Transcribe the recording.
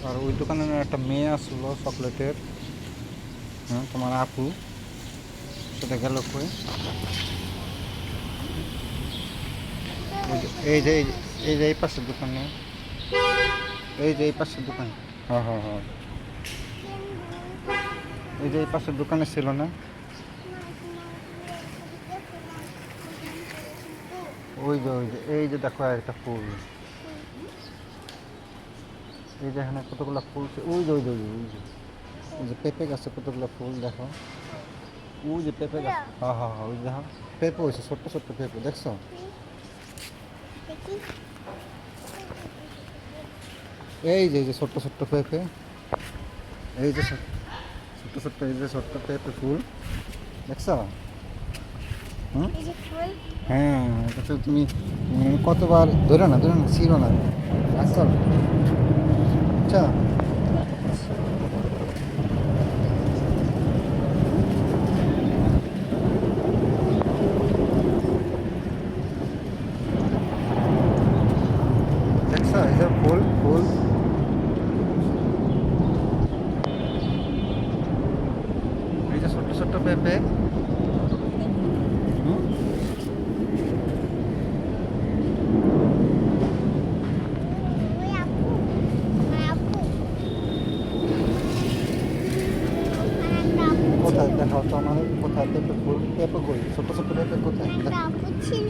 আর ওই দোকানে একটা মেয়ে আসলো চকলেটের, হ্যাঁ তোমার আপু, সেটা গেল কই? এই যে এই যে এই পাশের দোকানে, এই যে এই পাশের দোকান, হ্যাঁ হ্যাঁ হ্যাঁ, এই যে এই পাশের দোকানে ছিল না? ওই যে এই যে দেখো একটা ফুল, এই যে এখানে কতগুলো ফুল, ওই যে পেঁপে গাছে কতগুলো ফুল দেখো, ওই যে পেঁপে গাছ, হ্যাঁ হ্যাঁ হ্যাঁ, ওই যে দেখো পেঁপে হয়েছে, ছোট্ট ছোট্ট পেঁপে দেখছো? এই যে ছোট্ট ছোট্ট পেঁপে, এই যে ছোট্ট ছোট্ট, এই যে ছোট্ট পেঁপে ফুল দেখছো? হুম, হ্যাঁ, এটা তো তুমি কতবার ধরে না ছিল না, আসল, আচ্ছা। দেখছো এই যে ফুল ফুল, এই যে ছোট্ট ছোট্ট পেঁপে, হুম, কোথায় দেখাও তো আমার, কোথায় পেঁপে ফুল, পেঁপে কই, ছোট্ট ছোট্ট পেঁপে কোথায়? ছিল